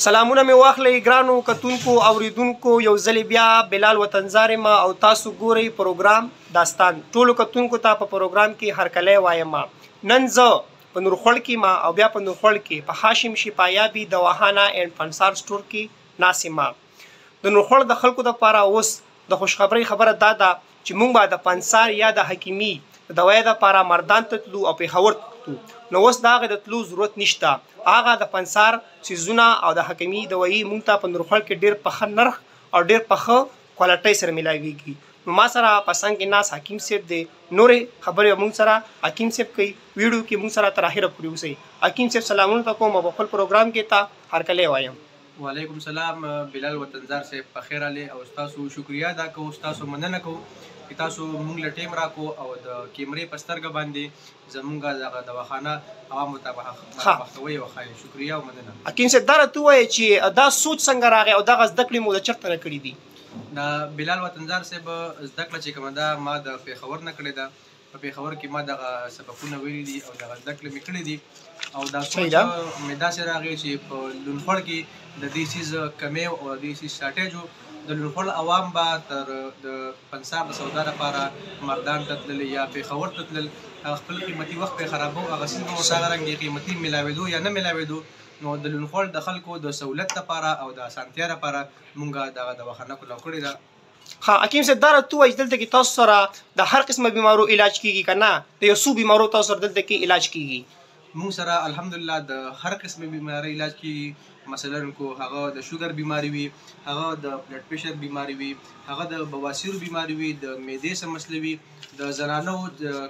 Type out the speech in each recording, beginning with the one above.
سلامونه مې واخلئ ګرانو کتونکو اوریدونکو یو ځل بیا بلال وطنزار ما او تاسو ګورئ پروګرام داستان. ټولو کتونکو ته په پروګرام کې هرکلی وایم. نن زه په نورخوړ کې ما او بیا په نورخوړ کې په هاشم شفایابي دواخانه اینډ پنسار سټور کې ناست یم. د نورخوړ د خلکو دپاره اوس د خوشخبرۍ خبره دا ده چې موږ به د پنسار یا د حکیمي د دوایۍ دپاره مردان ته تلو او پېښور ته تلو. نو اوس د هغې د تلو ضرورت نشته. هغه د پنسار څیزونه او د حکیمي دوایي موږ ته په نورخوړ کې ډېر په ښه نرخ او ډېر په ښه کوالټۍ سره میلاویږي. نو ما سره په څنګ کې ناست حکیم صاحب دی. نورې خبرې به موږ سره حکیم صاحب کوي. ویډیو کې موږ سره تر اخره پورې اوسئ. حکیم صاحب سلامونه ته کوم او په خپل پروګرام کې ته هرکلی وایم. وعلیکم السلام بلال وطنزار صاحب په خیر علي او ستاسو شکریا ادا کوو، ستاسو مننه کوو چې تاسو موږ له ټیم راکو او د کیمرې په سترګه باندې زموږ دغه دواخانه عوامو ته محتوی وښایي. شکریا او مننه. حکیم صاحب دا راته ووایه چې دا سوچ څنګه راغی او دغه زده کړې مو د چېرته نه کړي دي؟ د بلال وطنزار صاحب زده کړه چې کومه ده ما د پېښور نه کړې ده. په پېښور کې ما دغه سبقونه ویلي دي او دغه زده کړې مې کړې دي او دا سوچ مې داسې راغی چې په لونخوړ کې د دې څیز کمی او د دې څیز شارټیج و. د لونخوړ عوام به تر د پنسار د سودا لپاره مردان ته تللې یا پېښور ته تلل، هغه خپل قیمتي وخت پرې خرابو، هغه څیز به ورته هغه رنګې قیمتي میلاوېدو یا نه میلاوېدو. نو د لونخوړ د خلکو د سهولت لپاره او د اسانتیا لپاره مونږ دغه دواخانه کولاو کړې ده. حکیم صاحب دا راته ووایي چې دلته کې تاسو سره د هر قسمه بیمارو علاج کیږي که نه؟ د یو څو بیمارو تاسو سره دلته کې علاج کیږي؟ مونږ سره الحمدلله د هر قسمه بیمارۍ علاج کیږي. مثلا کو هغه د شوګر بیماری وي، هغه د بلډ پریشر بیماری وي، هغه د بواسیر بیماری وي، د معدې څه مسله وي، د زنانو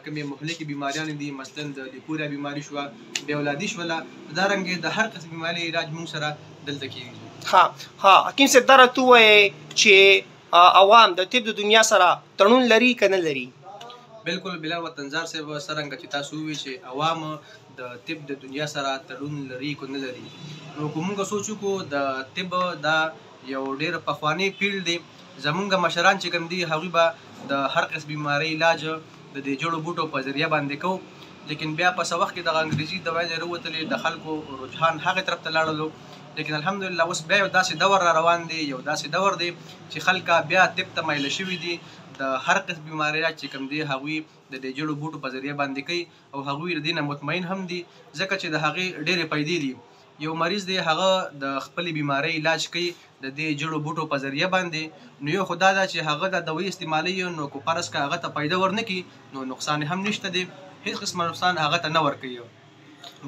کومې مهلکې بیماریانې دي مثلا د لیپوریا بیماری شوه، بې اولادي شوله، دارنګې د هر قسم بیمارۍ علاج مونږ سره دلته کیږي. حکیم صاحب دا راته ووایې چې عوام د طب د دنیا سره تړون لري که نه لري؟ بالکل بلال وطنزار صاحب څرنګه چې تاسو ووایئ چې عوام د طب د دنیا سره تړون لري که نه لري. نو که موږ سوچ وکړو د طب دا یو ډېر پخوانی فیلډ دی. زموږ مشران چې کوم دي هغوی به د هر قسم بیمارۍ علاج د دې جړو بوټو په ذریعه باندې کوو. لیکن بیا په څه وخت کې دغه انګریزي دوایي راووتلې، د خلکو رجحان هغې طرف ته لاړلو. لیکن الحمدلله اوس بیا یو داسې دور را روان دی، یو داسې دور دی چې خلک بیا طب ته میله شوي دي. د هر قسم بیماری علاج چې کوم دی هغوی د دې جړو بوټو په ذریعه باندې کوي او هغوی د دې نه مطمئن هم دي ځکه چې د هغې ډېرې فایدې دي. یو مریض دی هغه د خپلې بیمارۍ علاج کوي د دې جړو بوټو په ذریعه باندې. نو یو خو دا ده چې هغه د دوایي استعمالوي، نو که فرض که هغه ته فایده ورنه کړي نو نقصان هم نشته دی، هېڅ قسمه نقصان هغه ته نه ورکوي.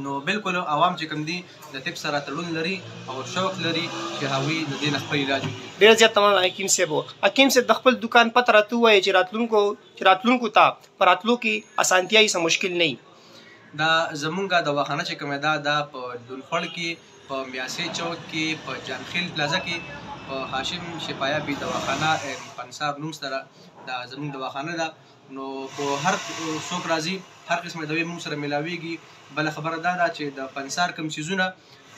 نو بالکل عوام چې کوم دي د طب سره تړون لري او شوق لري چې هغوی د دې نه خپل علاج وکړي. ډېر زیات مننه حکیم صاحب. حکیم صاحب د خپل دوکان پته راته ووایي چې راتلونکو ته په راتلو کې اسانتیا یې څه مشکل نه وي. دا زمونږ دواخانه چې کومه ده دا په لونخوړ کې، په میاسې چوک کې، په جانخیل پلازه کې، په هاشم شفایابي دواخانه پنسار نوم سره دا زمونږ دواخانه ده. نو په هر څوک راځي هر قسمه دوایي مونږ سره میلاویږي. بله خبره دا ده چې د پنسار کوم څیزونه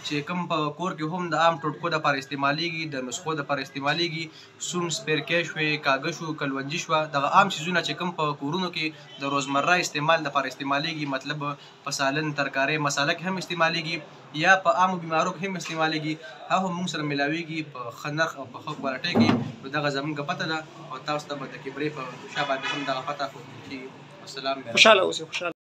چې کوم په کور کې هم د عام ټوټکو دپاره استعمالیږي، د نسخو دپاره استعمالیږي، سون سپیرکۍ شوې، کاږه شو، کلونجي شوه، دغه عام څیزونه چې کوم په کورونو کې د روزمره استعمال دپاره استعمالیږي، مطلب په سالن ترکارۍ مساله کې هم استعمالیږي یا په عامو بیمارو کې هم استعمالیږي، هغه هم موږ سره میلاویږي په ښه نرخ او په ښه کوالټۍ کې. نو دغه زموږ پته ده او تاسو ته به د کیمرې په شا باندې هم دغه پته ښودل کېږي. والسلام. خوشحاله اوسئ.